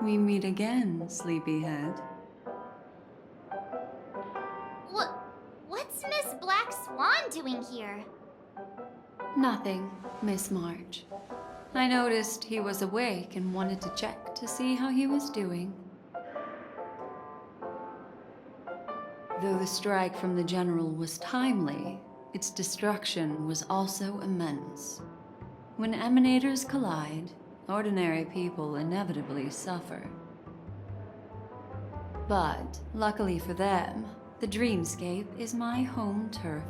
We meet again, sleepyhead. What's Miss Black Swan doing here? Nothing, Miss March. I noticed he was awake and wanted to check to see how he was doing. Though the strike from the General was timely, its destruction was also immense. When emanators collide, ordinary people inevitably suffer. But, luckily for them, the dreamscape is my home turf.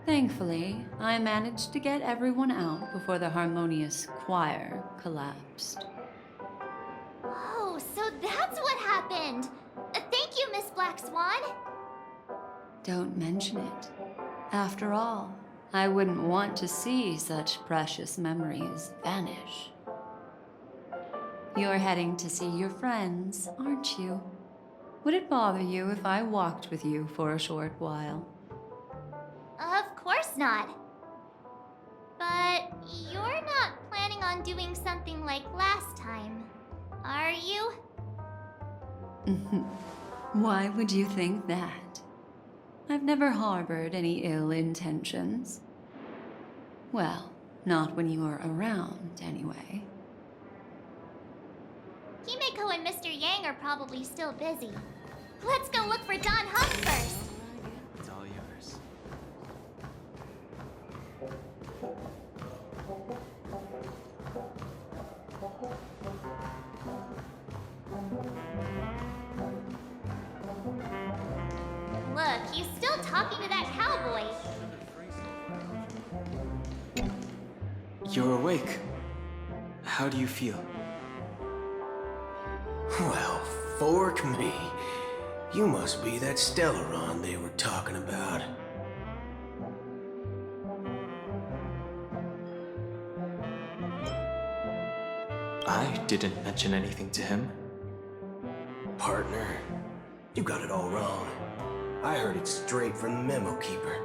Thankfully, I managed to get everyone out before the harmonious choir collapsed. Oh, so that's what happened! Thank you, Miss Black Swan! Don't mention it. After all, I wouldn't want to see such precious memories vanish. You're heading to see your friends, aren't you? Would it bother you if I walked with you for a short while? Of course not. But you're not planning on doing something like last time, are you? Why would you think that? I've never harbored any ill intentions. Well, not when you are around, anyway. Himeko and Mr. Yang are probably still busy. Let's go look for Don Hum first. It's all yours. Look, he's still talking to that cowboy. You're awake. How do you feel? Well, fork me. You must be that Stellaron they were talking about. I didn't mention anything to him. Partner, you got it all wrong. I heard it straight from the memo keeper.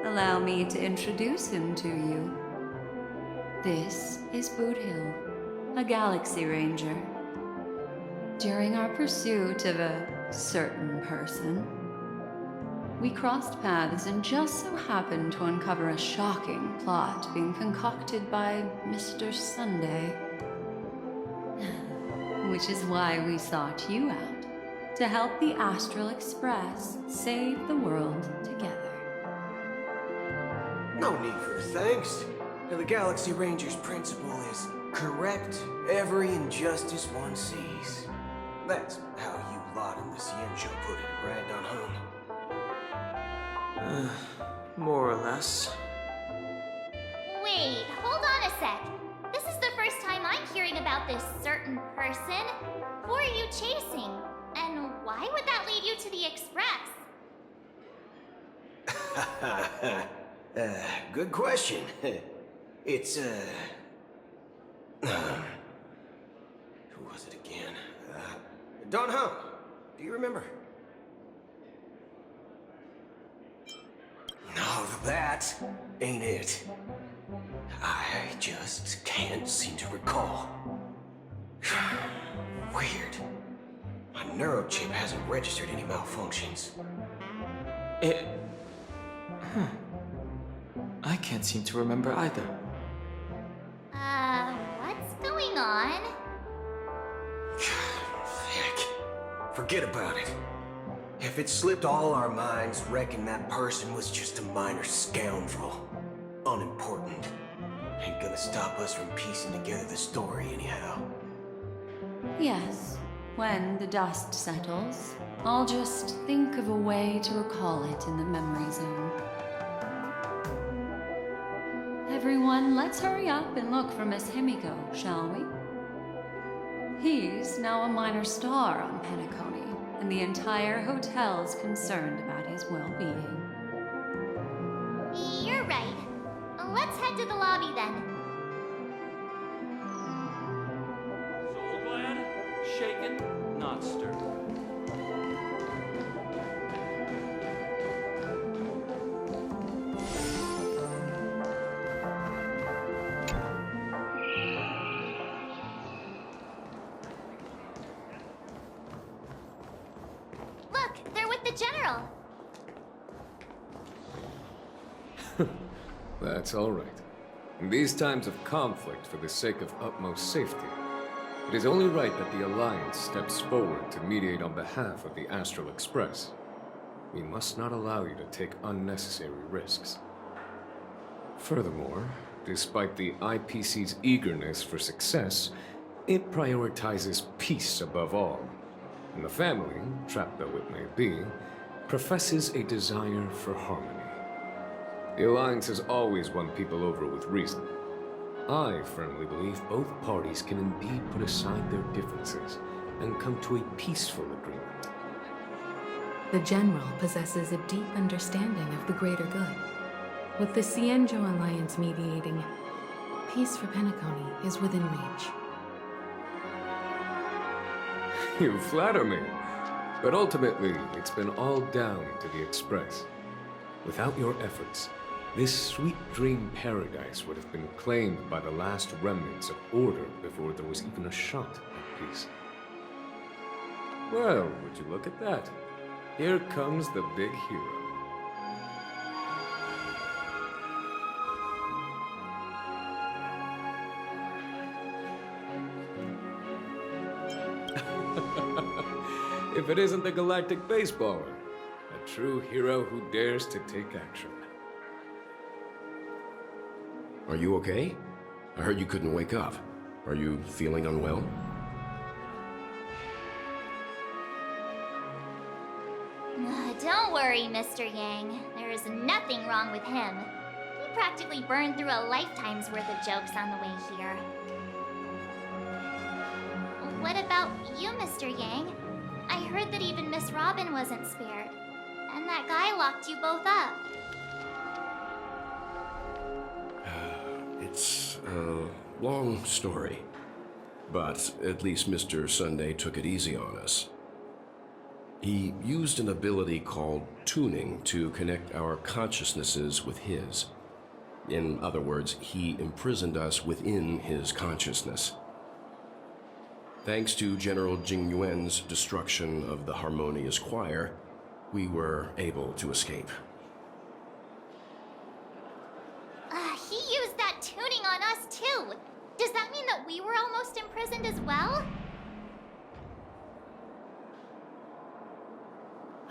Allow me to introduce him to you. This is Boot Hill, a Galaxy Ranger. During our pursuit of a certain person, we crossed paths and just so happened to uncover a shocking plot being concocted by Mr. Sunday. Which is why we sought you out, to help the Astral Express save the world together. No need for thanks. The Galaxy Ranger's principle is correct every injustice one sees. That's how you lot in the Ciencio put it, right, Don Hum? More or less. Wait, hold on a sec. This is the first time I'm hearing about this certain person. Who are you chasing? And why would that lead you to the Express? Good question. It's, who was it again? Don Hum. Do you remember? No, that ain't it. I just can't seem to recall. Weird. My neurochip hasn't registered any malfunctions. I can't seem to remember either. What's going on? Heck. Forget about it. If it slipped all our minds, reckon that person was just a minor scoundrel. Unimportant. Ain't gonna stop us from piecing together the story anyhow. Yes, when the dust settles, I'll just think of a way to recall it in the memory zone. Everyone, let's hurry up and look for Miss Himiko, shall we? He's now a minor star on Penacony, and the entire hotel's concerned about his well-being. You're right. Let's head to the lobby then. Soul glad, shaken, not stirred. the General. That's all right. In these times of conflict for the sake of utmost safety, it is only right that the Alliance steps forward to mediate on behalf of the Astral Express. We must not allow you to take unnecessary risks. Furthermore, despite the IPC's eagerness for success, it prioritizes peace above all. And the family, trapped though it may be, professes a desire for harmony. The Alliance has always won people over with reason. I firmly believe both parties can indeed put aside their differences and come to a peaceful agreement. The General possesses a deep understanding of the greater good. With the Cienjo Alliance mediating, peace for Penacony is within reach. You flatter me. But ultimately, it's been all down to the Express. Without your efforts, this sweet dream paradise would have been claimed by the last remnants of order before there was even a shot at peace. Well, would you look at that? Here comes the big hero. If it isn't the galactic baseballer, a true hero who dares to take action. Are you okay? I heard you couldn't wake up. Are you feeling unwell? Don't worry, Mr. Yang. There is nothing wrong with him. He practically burned through a lifetime's worth of jokes on the way here. What about you, Mr. Yang? I heard that even Miss Robin wasn't spared. And that guy locked you both up. It's a long story. But at least Mr. Sunday took it easy on us. He used an ability called tuning to connect our consciousnesses with his. In other words, he imprisoned us within his consciousness. Thanks to General Jing Yuan's destruction of the Harmonious Choir, we were able to escape. He used that tuning on us too. Does that mean that we were almost imprisoned as well?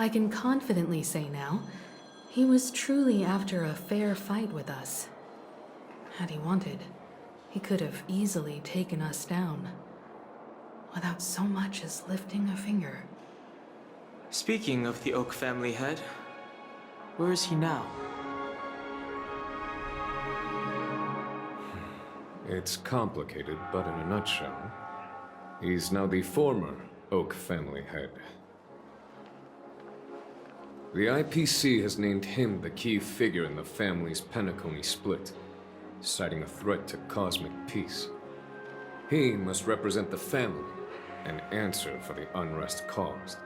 I can confidently say now, he was truly after a fair fight with us. Had he wanted, he could have easily taken us down, without so much as lifting a finger. Speaking of the Oak family head, where is he now? It's complicated, but in a nutshell, he's now the former Oak family head. The IPC has named him the key figure in the family's Penacony split, citing a threat to cosmic peace. He must represent the family and answer for the unrest caused.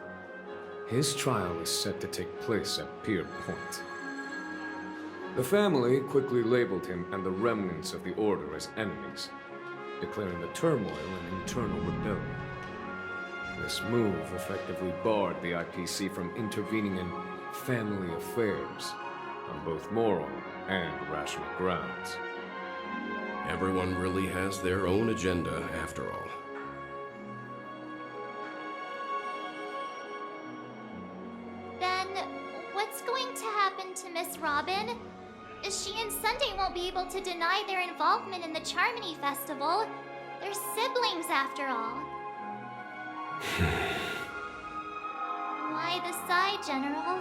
His trial is set to take place at Pier Point. The family quickly labeled him and the remnants of the Order as enemies, declaring the turmoil an internal rebellion. This move effectively barred the IPC from intervening in family affairs on both moral and rational grounds. Everyone really has their own agenda, after all. Then, what's going to happen to Miss Robin? She and Sunday won't be able to deny their involvement in the Charmony Festival. They're siblings, after all. Why the sigh, General?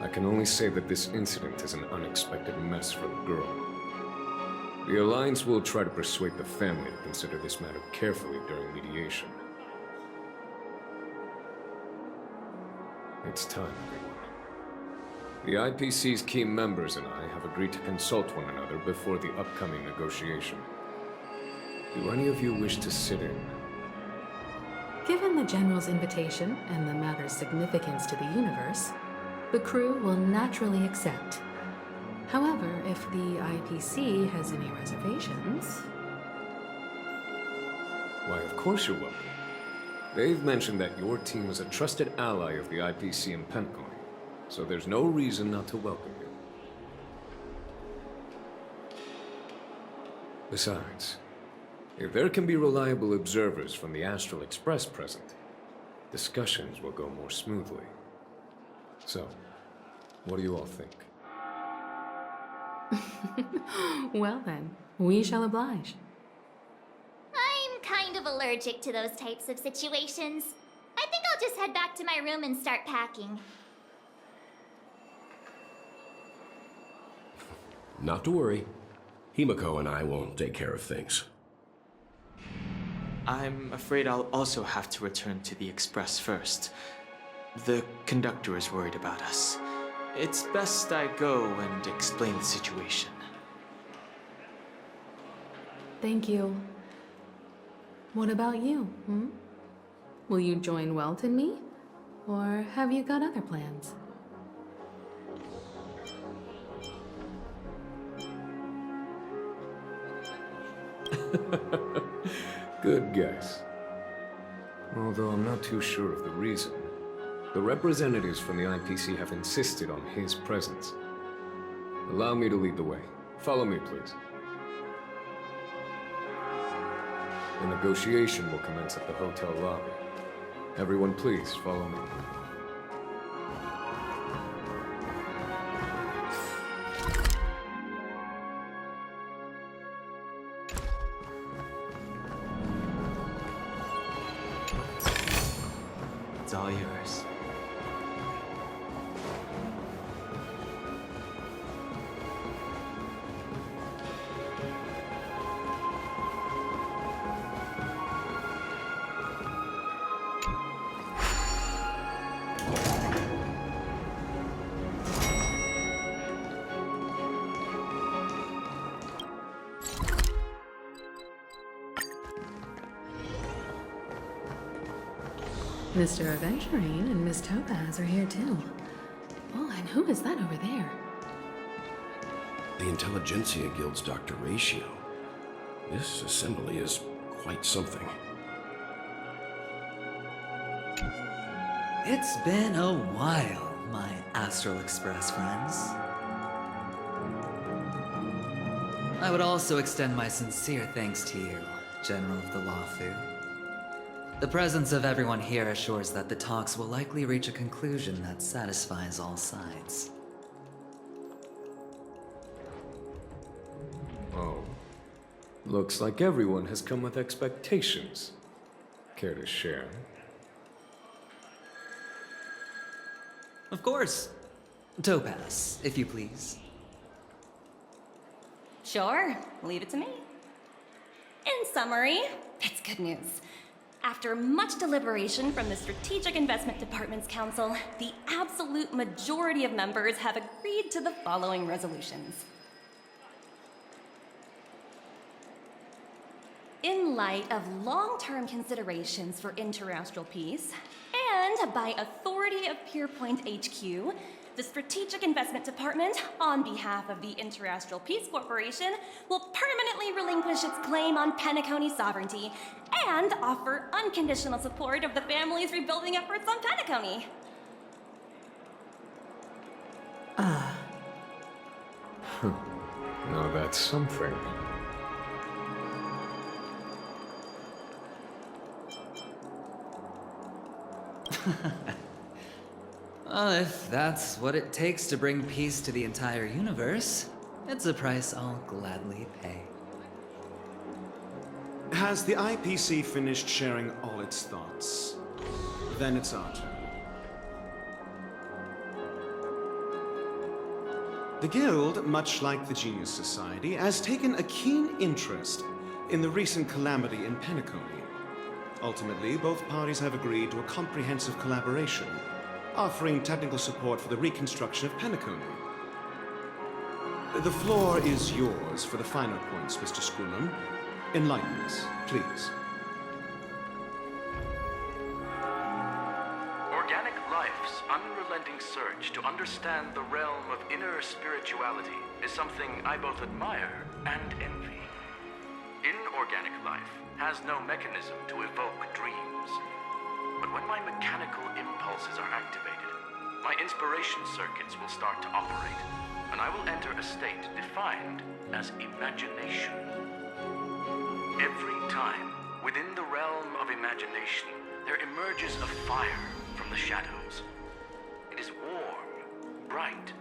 I can only say that this incident is an unexpected mess for the girl. The Alliance will try to persuade the family to consider this matter carefully during mediation. It's time, everyone. The IPC's key members and I have agreed to consult one another before the upcoming negotiation. Do any of you wish to sit in? Given the General's invitation and the matter's significance to the universe, the crew will naturally accept. However, if the IPC has any reservations... Why, of course you're welcome. They've mentioned that your team is a trusted ally of the IPC in Pencoin, so there's no reason not to welcome you. Besides, if there can be reliable observers from the Astral Express present, discussions will go more smoothly. So, what do you all think? Well then, we shall oblige. I'm kind of allergic to those types of situations. I think I'll just head back to my room and start packing. Not to worry. Himiko and I will take care of things. I'm afraid I'll also have to return to the Express first. The conductor is worried about us. It's best I go and explain the situation. Thank you. What about you, Will you join Welt and me? Or have you got other plans? Good guess. Although I'm not too sure of the reason. The representatives from the IPC have insisted on his presence. Allow me to lead the way. Follow me, please. The negotiation will commence at the hotel lobby. Everyone, please follow me. It's all yours. Mr. Aventurine and Miss Topaz are here too. Oh, and who is that over there? The Intelligentsia Guild's Dr. Ratio. This assembly is quite something. It's been a while, my Astral Express friends. I would also extend my sincere thanks to you, General of the Lawfu. The presence of everyone here assures that the talks will likely reach a conclusion that satisfies all sides. Oh. Looks like everyone has come with expectations. Care to share? Of course. Topaz, if you please. Sure, leave it to me. In summary, it's good news. After much deliberation from the Strategic Investment Department's Council, the absolute majority of members have agreed to the following resolutions. In light of long-term considerations for interastral peace, and by authority of Pierpoint HQ, the Strategic Investment Department, on behalf of the Interastral Peace Corporation, will permanently relinquish its claim on Penacony sovereignty and offer unconditional support of the family's rebuilding efforts on Penacony. Now that's something. Well, if that's what it takes to bring peace to the entire universe, it's a price I'll gladly pay. Has the IPC finished sharing all its thoughts? Then it's our turn. The Guild, much like the Genius Society, has taken a keen interest in the recent calamity in Penacony. Ultimately, both parties have agreed to a comprehensive collaboration, offering technical support for the reconstruction of Penacony. The floor is yours for the finer points, Mr. Scroonham. Enlighten us, please. Organic life's unrelenting search to understand the realm of inner spirituality is something I both admire and envy. Inorganic life has no mechanism to evoke dreams. But when my mechanical impulses are activated, my inspiration circuits will start to operate, and I will enter a state defined as imagination. Every time, within the realm of imagination, there emerges a fire from the shadows. It is warm, bright.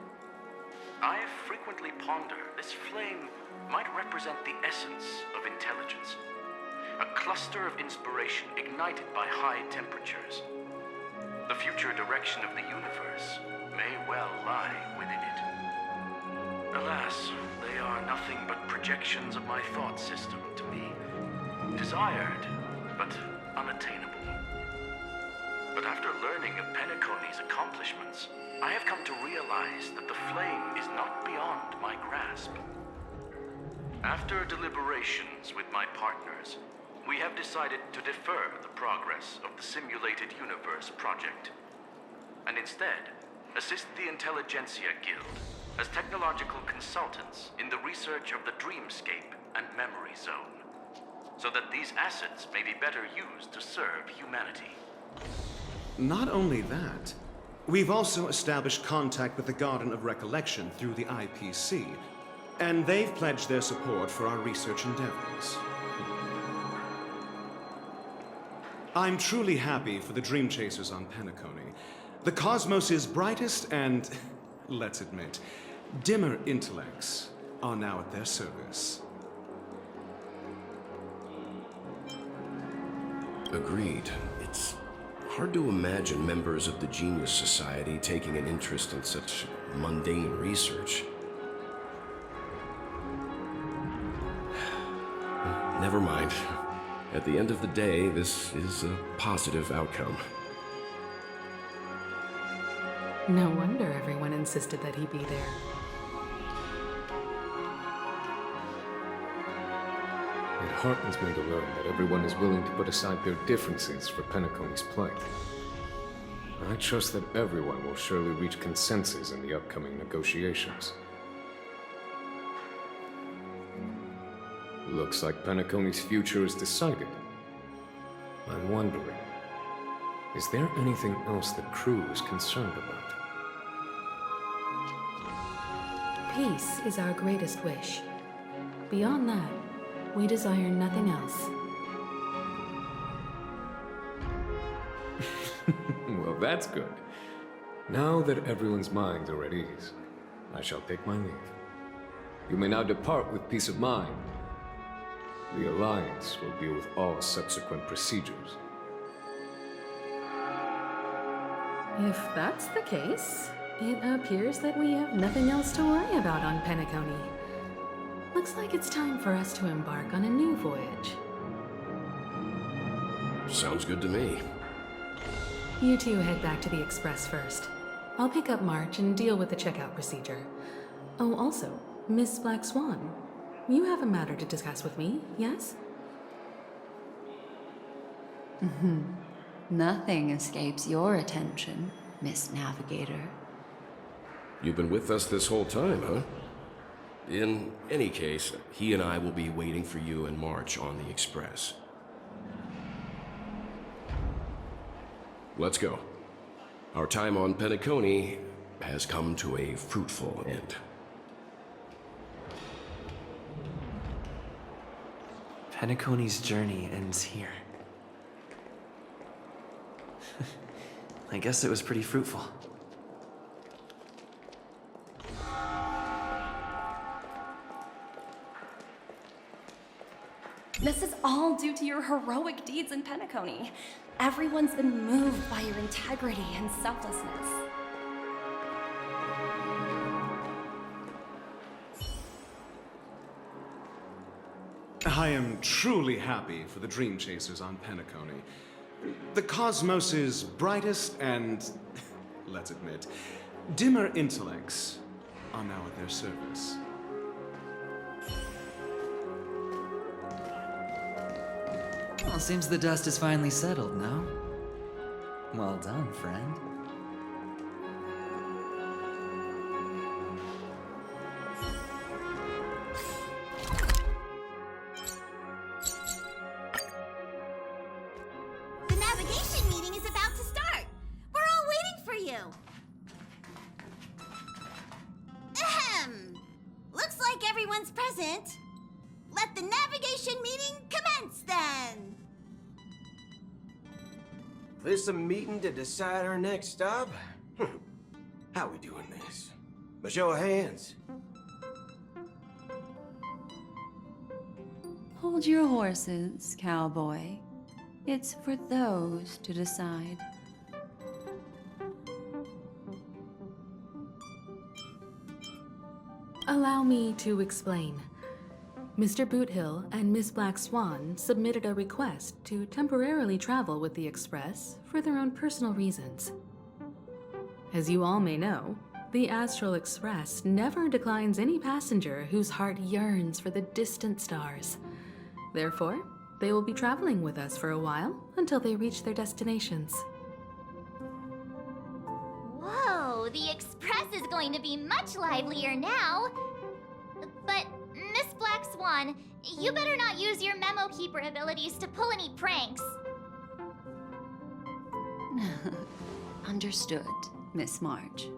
I frequently ponder this flame might represent the essence of intelligence. A cluster of inspiration ignited by high temperatures. The future direction of the universe may well lie within it. Alas, they are nothing but projections of my thought system to me. Desired, but unattainable. But after learning of Penacony's accomplishments, I have come to realize that the flame is not beyond my grasp. After deliberations with my partners, we have decided to defer the progress of the Simulated Universe project, and instead assist the Intelligentsia Guild as technological consultants in the research of the Dreamscape and Memory Zone, so that these assets may be better used to serve humanity. Not only that, we've also established contact with the Garden of Recollection through the IPC, and they've pledged their support for our research endeavors. I'm truly happy for the Dream Chasers on Penacony. The cosmos' brightest and, let's admit, dimmer intellects are now at their service. Agreed. It's hard to imagine members of the Genius Society taking an interest in such mundane research. Never mind. At the end of the day, this is a positive outcome. No wonder everyone insisted that he be there. It heartens me to learn that everyone is willing to put aside their differences for Penacony's plight. I trust that everyone will surely reach consensus in the upcoming negotiations. Looks like Penacony's future is decided. I'm wondering, is there anything else the crew is concerned about? Peace is our greatest wish. Beyond that, we desire nothing else. Well, that's good. Now that everyone's minds are at ease, I shall take my leave. You may now depart with peace of mind. The Alliance will deal with all subsequent procedures. If that's the case, it appears that we have nothing else to worry about on Penacony. Looks like it's time for us to embark on a new voyage. Sounds good to me. You two head back to the Express first. I'll pick up March and deal with the checkout procedure. Oh, also, Miss Black Swan, you have a matter to discuss with me, yes? Nothing escapes your attention, Miss Navigator. You've been with us this whole time, huh? In any case, he and I will be waiting for you in March on the Express. Let's go. Our time on Penacony has come to a fruitful end. Penacony's journey ends here. I guess it was pretty fruitful. This is all due to your heroic deeds in Penacony. Everyone's been moved by your integrity and selflessness. I am truly happy for the Dream Chasers on Penacony. The cosmos' brightest and, let's admit, dimmer intellects are now at their service. Well, seems the dust is finally settled, no? Well done, friend. The navigation meeting is about everyone's present, let the navigation meeting commence then! This a meeting to decide our next stop? How we doing this? A show of hands. Hold your horses, cowboy. It's for those to decide. Allow me to explain. Mr. Boothill and Miss Black Swan submitted a request to temporarily travel with the Express for their own personal reasons. As you all may know, the Astral Express never declines any passenger whose heart yearns for the distant stars. Therefore, they will be traveling with us for a while until they reach their destinations. Whoa, the Express is going to be much livelier now. But, Miss Black Swan, you better not use your memo keeper abilities to pull any pranks. Understood, Miss March.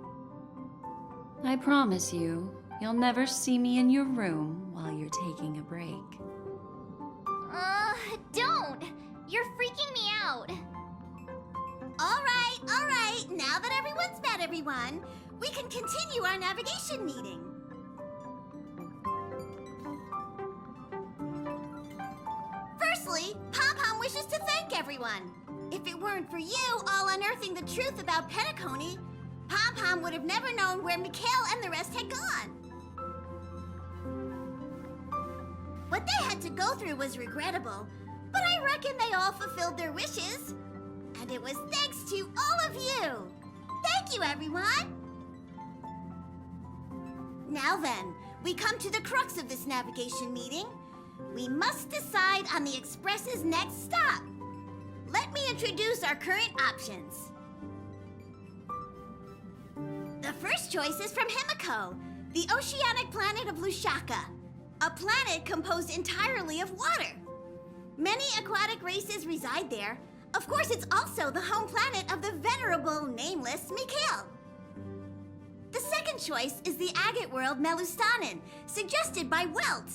I promise you, you'll never see me in your room while you're taking a break. Don't! You're freaking me out. All right. Now that everyone's met everyone, we can continue our navigation meeting. Firstly, Pom-Pom wishes to thank everyone. If it weren't for you all unearthing the truth about Penacony, Pom-Pom would have never known where Mikhail and the rest had gone. What they had to go through was regrettable, but I reckon they all fulfilled their wishes. And it was thanks to all of you. Thank you, everyone. Now then, we come to the crux of this navigation meeting. We must decide on the Express's next stop. Let me introduce our current options. The first choice is from Himiko, the oceanic planet of Lushaka, a planet composed entirely of water. Many aquatic races reside there. Of course, it's also the home planet of the venerable, nameless Mikhail. The second choice is the agate world Melustanen, suggested by Welt.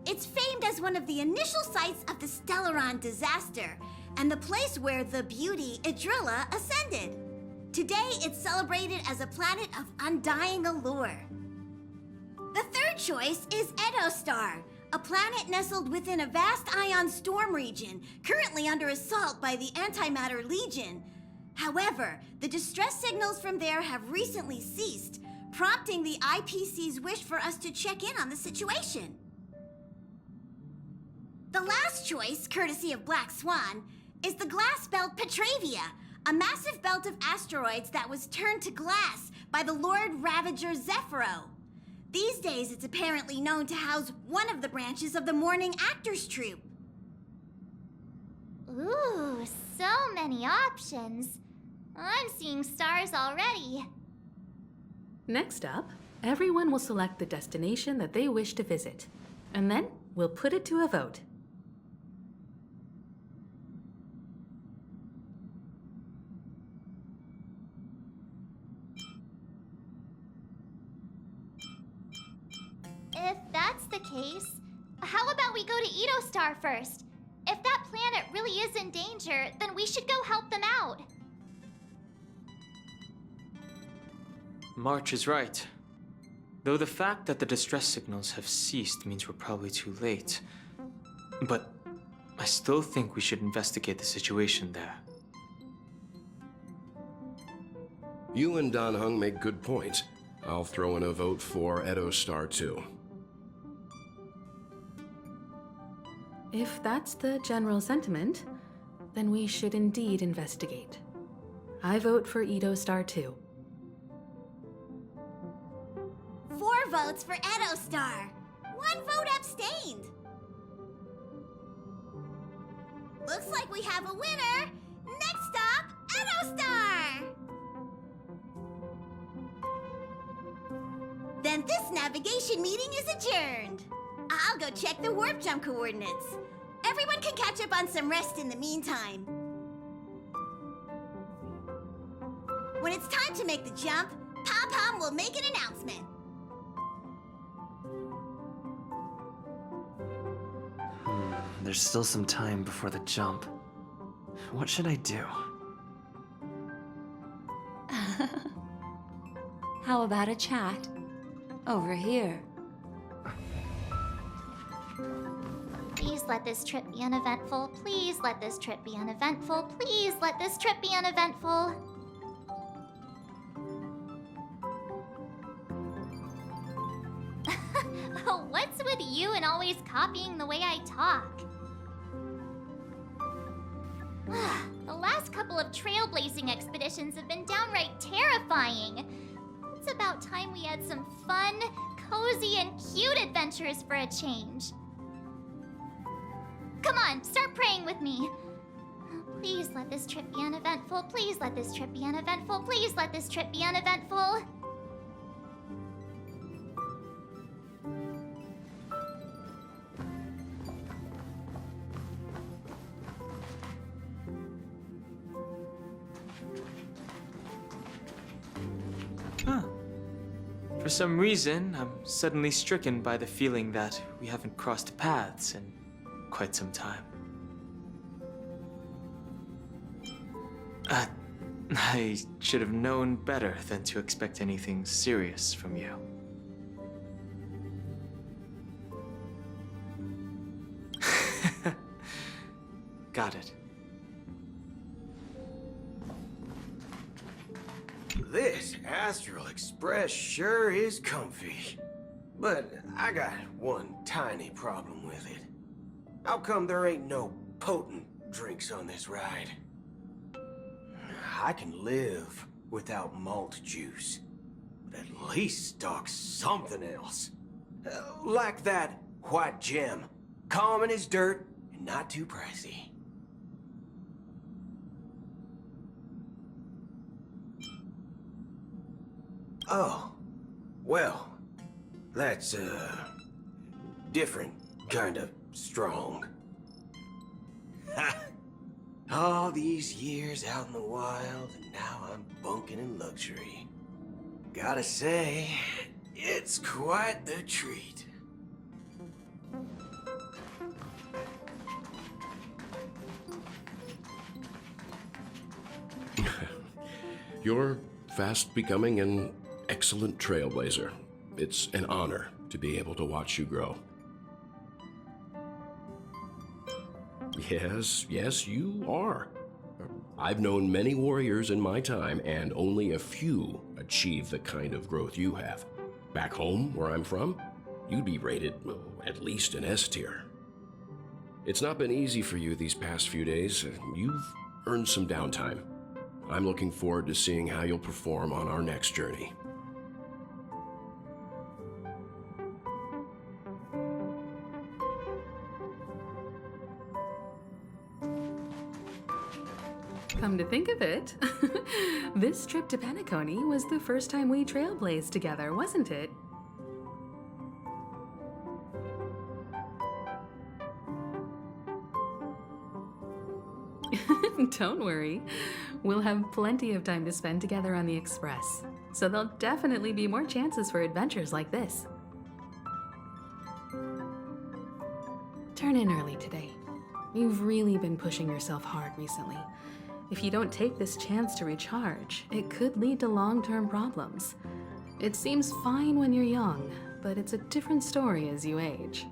It's famed as one of the initial sites of the Stellaron disaster, and the place where the beauty Idrilla ascended. Today, it's celebrated as a planet of undying allure. The third choice is Edostar, a planet nestled within a vast ion storm region, currently under assault by the Antimatter Legion. However, the distress signals from there have recently ceased, prompting the IPC's wish for us to check in on the situation. The last choice, courtesy of Black Swan, is the glass belt Petravia, a massive belt of asteroids that was turned to glass by the Lord Ravager Zephyro. These days, it's apparently known to house one of the branches of the Morning Actors Troupe. Ooh, so many options. I'm seeing stars already. Next up, everyone will select the destination that they wish to visit, and then we'll put it to a vote. If that's the case, how about we go to Edostar first? If that planet really is in danger, then we should go help them out. March is right. Though the fact that the distress signals have ceased means we're probably too late. But I still think we should investigate the situation there. You and Don Hung make good points. I'll throw in a vote for Edostar too. If that's the general sentiment, then we should indeed investigate. I vote for Edostar too. 4 votes for Edostar. 1 vote abstained. Looks like we have a winner. Next stop, Edostar! Then this navigation meeting is adjourned. I'll go check the warp jump coordinates. Everyone can catch up on some rest in the meantime. When it's time to make the jump, Pom-Pom will make an announcement. There's still some time before the jump. What should I do? How about a chat? Over here. Please let this trip be uneventful. Please let this trip be uneventful. Please let this trip be uneventful. What's with you and always copying the way I talk? The last couple of trailblazing expeditions have been downright terrifying. It's about time we had some fun, cozy, and cute adventures for a change. Come on, start praying with me. Please let this trip be uneventful. Please let this trip be uneventful. Please let this trip be uneventful. Huh. For some reason, I'm suddenly stricken by the feeling that we haven't crossed paths in quite some time. I should have known better than to expect anything serious from you. Got it. This Astral Express sure is comfy. But I got one tiny problem with it. How come there ain't no potent drinks on this ride? I can live without malt juice, but at least stock something else. Like that white gem, common as dirt and not too pricey. Oh, well, that's different kind of strong. All these years out in the wild, and now I'm bunking in luxury. Gotta say, it's quite the treat. You're fast becoming an excellent trailblazer. It's an honor to be able to watch you grow. Yes, you are. I've known many warriors in my time, and only a few achieve the kind of growth you have. Back home, where I'm from, you'd be rated at least an S tier. It's not been easy for you these past few days. You've earned some downtime. I'm looking forward to seeing how you'll perform on our next journey. Come to think of it, this trip to Penacony was the first time we trailblazed together, wasn't it? Don't worry. We'll have plenty of time to spend together on the Express, so there'll definitely be more chances for adventures like this. Turn in early today. You've really been pushing yourself hard recently. If you don't take this chance to recharge, it could lead to long-term problems. It seems fine when you're young, but it's a different story as you age.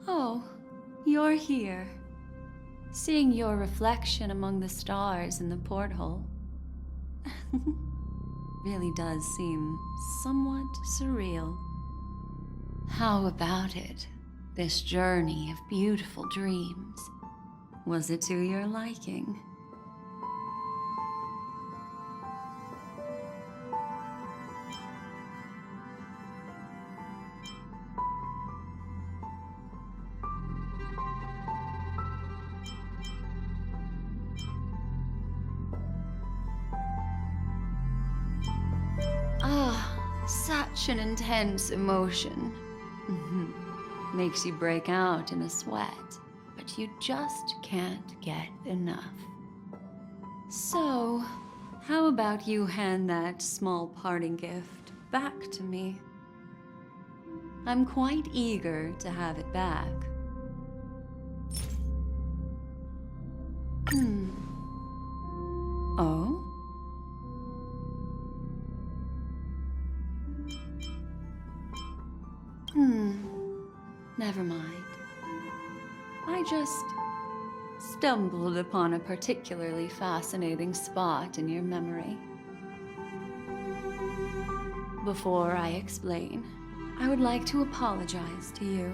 Oh, you're here. Seeing your reflection among the stars in the porthole really does seem somewhat surreal. How about it, this journey of beautiful dreams? Was it to your liking? Such an intense emotion. Makes you break out in a sweat, but you just can't get enough. So, How about you hand that small parting gift back to me? I'm quite eager to have it back. Oh? Never mind. I just stumbled upon a particularly fascinating spot in your memory. Before I explain, I would like to apologize to you.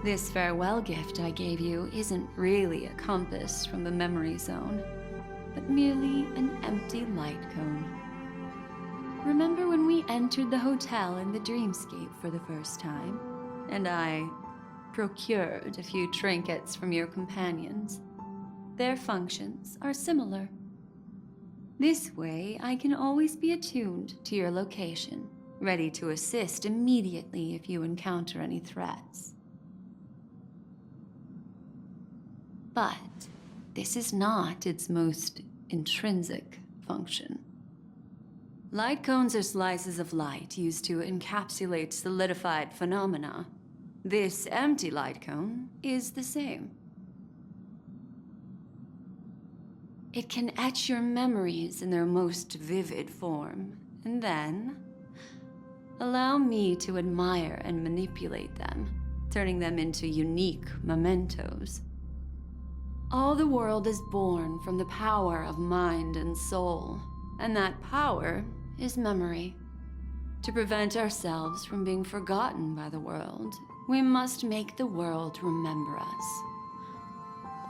This farewell gift I gave you isn't really a compass from the memory zone, but merely an empty light cone. Remember when we entered the hotel in the dreamscape for the first time, and I procured a few trinkets from your companions? Their functions are similar. This way, I can always be attuned to your location, ready to assist immediately if you encounter any threats. But this is not its most intrinsic function. Light cones are slices of light used to encapsulate solidified phenomena. This empty light cone is the same. It can etch your memories in their most vivid form, and then allow me to admire and manipulate them, turning them into unique mementos. All the world is born from the power of mind and soul, and that power is memory. To prevent ourselves from being forgotten by the world, we must make the world remember us,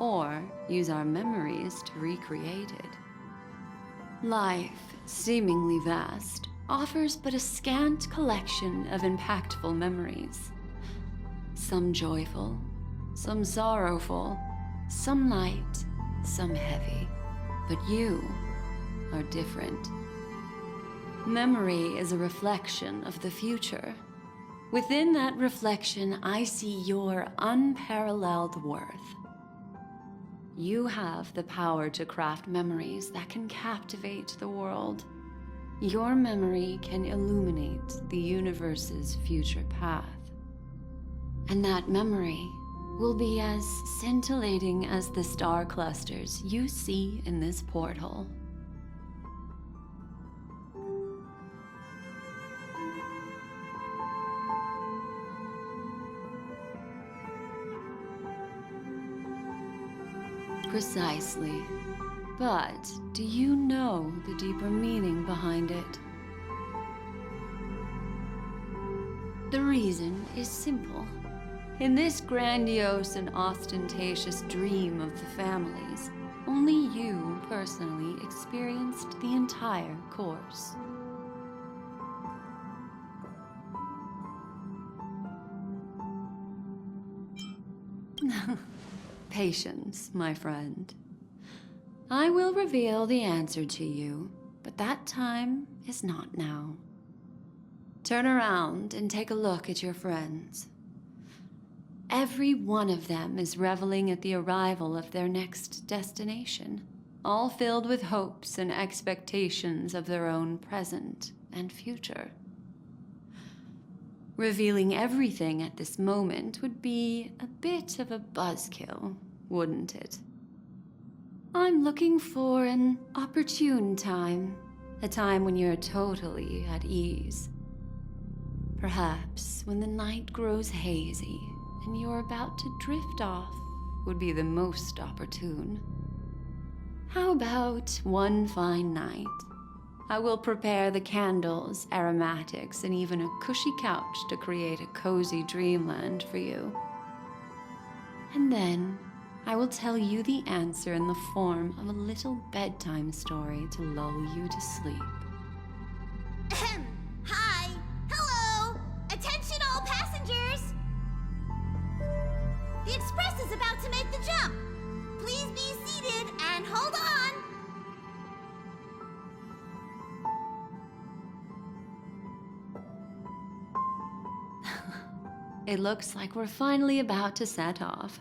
or use our memories to recreate it. Life, seemingly vast, offers but a scant collection of impactful memories. Some joyful, some sorrowful, some light, some heavy. But you are different. Memory is a reflection of the future. Within that reflection, I see your unparalleled worth. You have the power to craft memories that can captivate the world. Your memory can illuminate the universe's future path. And that memory will be as scintillating as the star clusters you see in this porthole. Precisely. But do you know the deeper meaning behind it? The reason is simple. In this grandiose and ostentatious dream of the families, only you personally experienced the entire course. Patience, my friend. I will reveal the answer to you, but that time is not now. Turn around and take a look at your friends. Every one of them is reveling at the arrival of their next destination, all filled with hopes and expectations of their own present and future. Revealing everything at this moment would be a bit of a buzzkill, wouldn't it? I'm looking for an opportune time, a time when you're totally at ease. Perhaps when the night grows hazy and you're about to drift off would be the most opportune. How about one fine night? I will prepare the candles, aromatics, and even a cushy couch to create a cozy dreamland for you. And then I will tell you the answer in the form of a little bedtime story to lull you to sleep. Ahem. Hi. Hello. Attention all passengers. The express is about to make the jump. Please be seated and hold on. It looks like we're finally about to set off.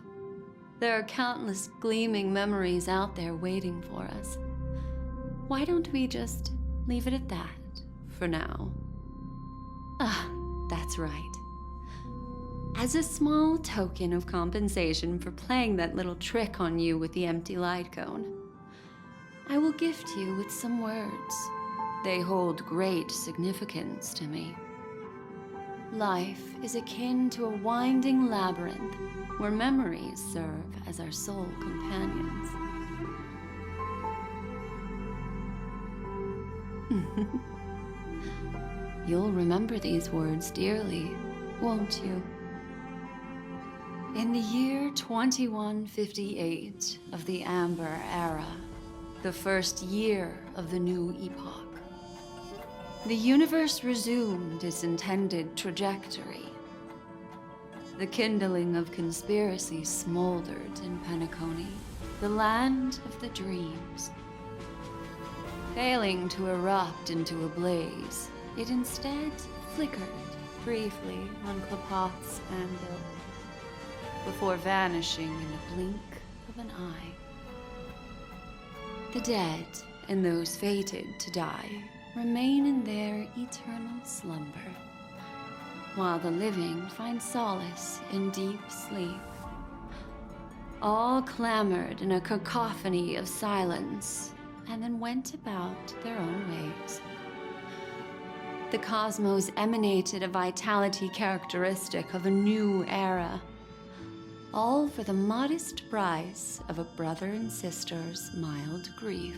There are countless gleaming memories out there waiting for us. why don't we just leave it at that for now? Ah, that's right. As a small token of compensation for playing that little trick on you with the empty light cone, I will gift you with some words. They hold great significance to me. Life is akin to a winding labyrinth where memories serve as our sole companions. You'll remember these words dearly, won't you? In the year 2158 of the Amber Era, the first year of the new epoch, the universe resumed its intended trajectory. The kindling of conspiracy smoldered in Penacony, the land of the dreams. Failing to erupt into a blaze, it instead flickered briefly on Klapot's anvil, before vanishing in the blink of an eye. The dead and those fated to die remain in their eternal slumber, while the living find solace in deep sleep. All clamored in a cacophony of silence, and then went about their own ways. The cosmos emanated a vitality characteristic of a new era, all for the modest price of a brother and sister's mild grief.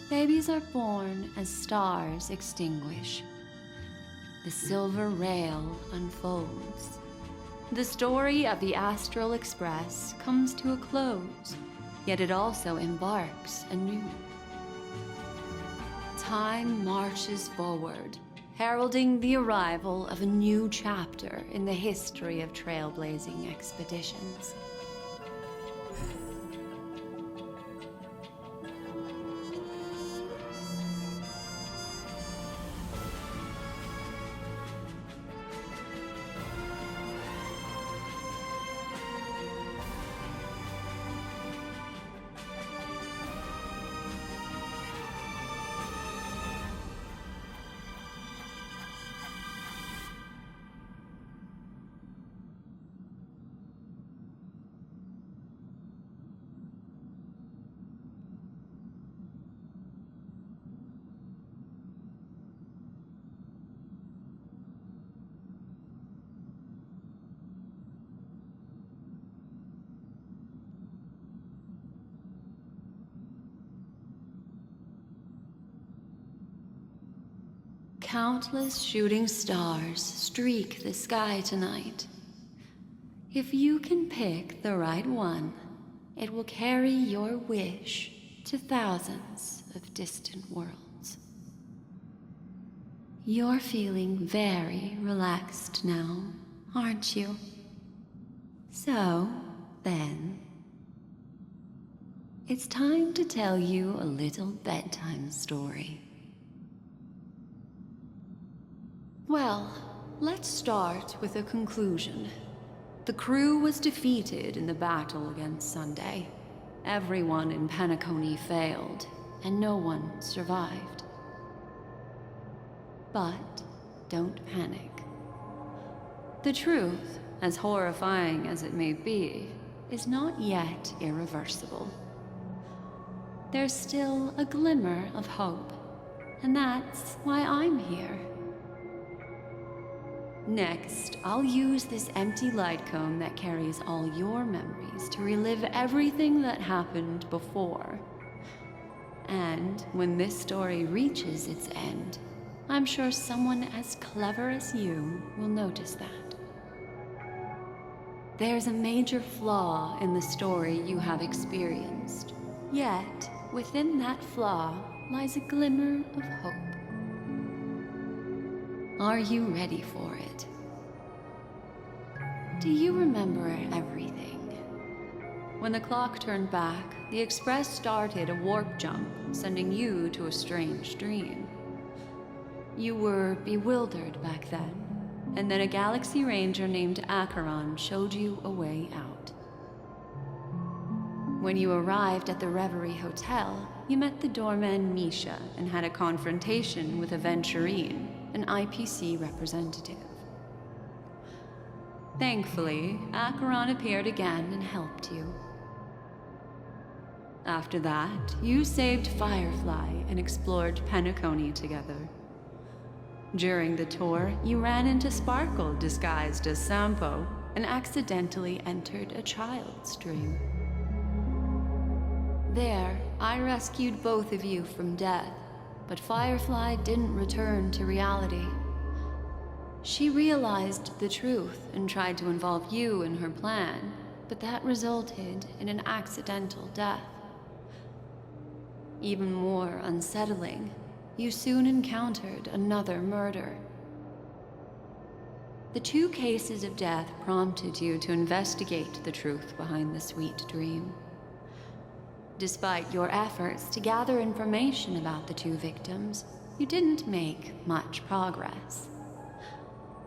Babies are born as stars extinguish. The silver rail unfolds. The story of the Astral Express comes to a close, yet it also embarks anew. Time marches forward, heralding the arrival of a new chapter in the history of trailblazing expeditions. Countless shooting stars streak the sky tonight. If you can pick the right one, it will carry your wish to thousands of distant worlds. You're feeling very relaxed now, aren't you? So, then, it's time to tell you a little bedtime story. Well, let's start with a conclusion. The crew was defeated in the battle against Sunday. Everyone in Penacony failed, and no one survived. But don't panic. The truth, as horrifying as it may be, is not yet irreversible. There's still a glimmer of hope, and that's why I'm here. Next, I'll use this empty light cone that carries all your memories to relive everything that happened before. And when this story reaches its end, I'm sure someone as clever as you will notice that. There's a major flaw in the story you have experienced, yet within that flaw lies a glimmer of hope. Are you ready for it? Do you remember everything? When the clock turned back, the Express started a warp jump, sending you to a strange dream. You were bewildered back then, and then a Galaxy Ranger named Acheron showed you a way out. When you arrived at the Reverie Hotel, you met the doorman Misha and had a confrontation with Aventurine, an IPC representative. Thankfully, Acheron appeared again and helped you. After that, you saved Firefly and explored Penacony together. During the tour, you ran into Sparkle disguised as Sampo and accidentally entered a child's dream. There, I rescued both of you from death, but Firefly didn't return to reality. She realized the truth and tried to involve you in her plan, but that resulted in an accidental death. Even more unsettling, you soon encountered another murder. The 2 cases of death prompted you to investigate the truth behind the sweet dream. Despite your efforts to gather information about the 2 victims, you didn't make much progress.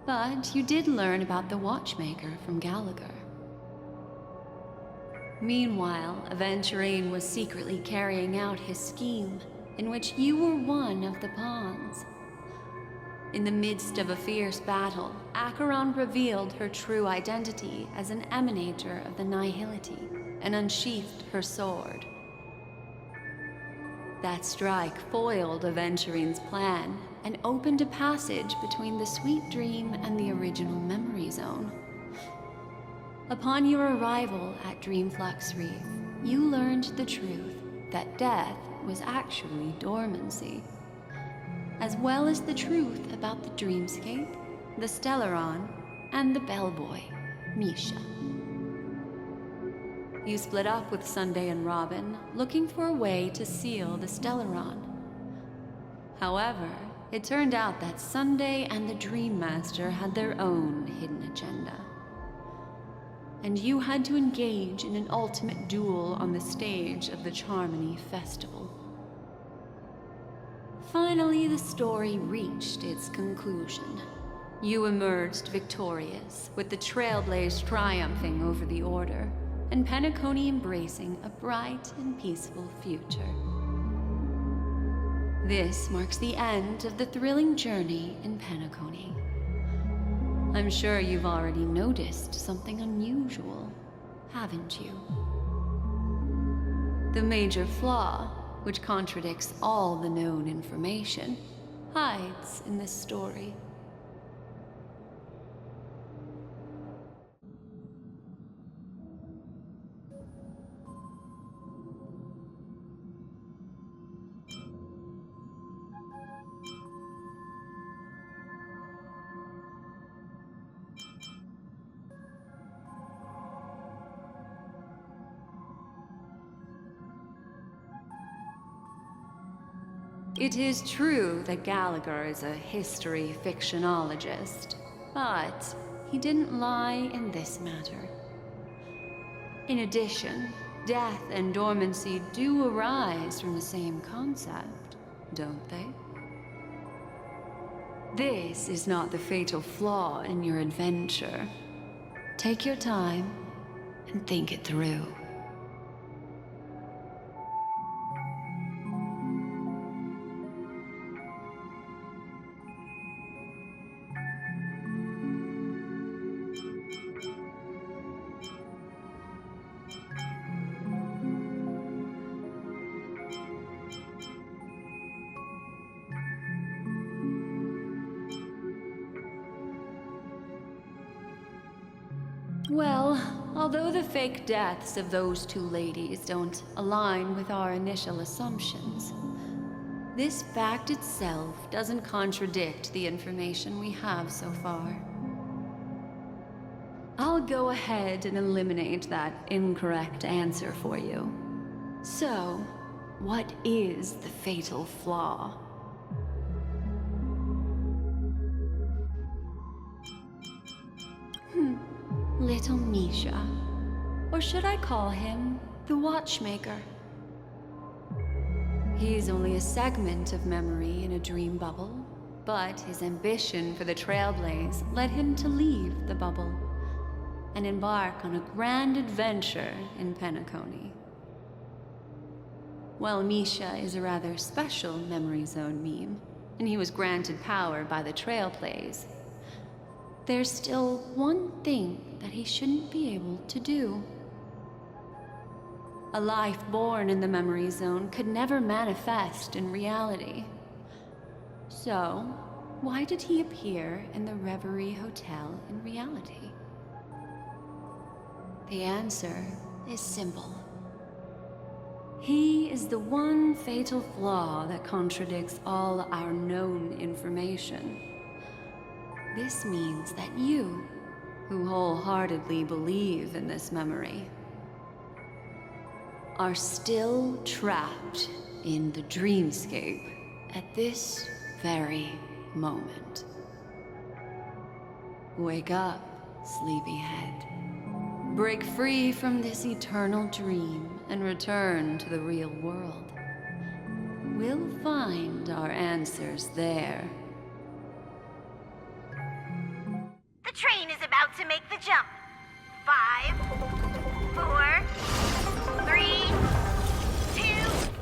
But you did learn about the watchmaker from Gallagher. Meanwhile, Aventurine was secretly carrying out his scheme, in which you were one of the pawns. In the midst of a fierce battle, Acheron revealed her true identity as an emanator of the Nihility and unsheathed her sword. That strike foiled Aventurine's plan and opened a passage between the sweet dream and the original memory zone. Upon your arrival at Dreamflux Reef, you learned the truth that death was actually dormancy, as well as the truth about the dreamscape, the Stellaron, and the bellboy, Misha. You split up with Sunday and Robin, looking for a way to seal the Stellaron. However, it turned out that Sunday and the Dream Master had their own hidden agenda. And you had to engage in an ultimate duel on the stage of the Charmony Festival. Finally, the story reached its conclusion. You emerged victorious, with the Trailblaze triumphing over the Order, and Penacony embracing a bright and peaceful future. This marks the end of the thrilling journey in Penacony. I'm sure you've already noticed something unusual, haven't you? The major flaw, which contradicts all the known information, hides in this story. It is true that Gallagher is a history fictionologist, but he didn't lie in this matter. In addition, death and dormancy do arise from the same concept, don't they? This is not the fatal flaw in your adventure. Take your time and think it through. Well, although the fake deaths of those 2 ladies don't align with our initial assumptions, this fact itself doesn't contradict the information we have so far. I'll go ahead and eliminate that incorrect answer for you. So, what is the fatal flaw? Little Misha. Or should I call him the Watchmaker? He's only a segment of memory in a dream bubble, but his ambition for the Trailblaze led him to leave the bubble and embark on a grand adventure in Penacony. While Misha is a rather special memory zone meme, and he was granted power by the trail plays, there's still one thing that he shouldn't be able to do. A life born in the memory zone could never manifest in reality. So, why did he appear in the Reverie Hotel in reality? The answer is simple. He is the one fatal flaw that contradicts all our known information. This means that you, who wholeheartedly believe in this memory, are still trapped in the dreamscape at this very moment. Wake up, sleepyhead. Break free from this eternal dream and return to the real world. We'll find our answers there. The train is about to make the jump. 5, 4, 3, 2.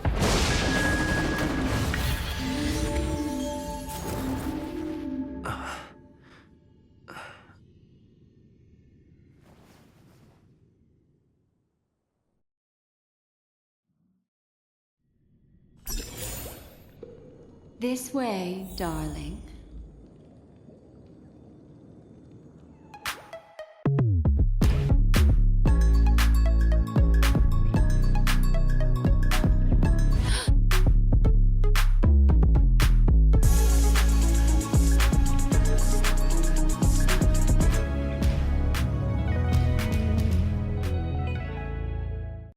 This way, darling.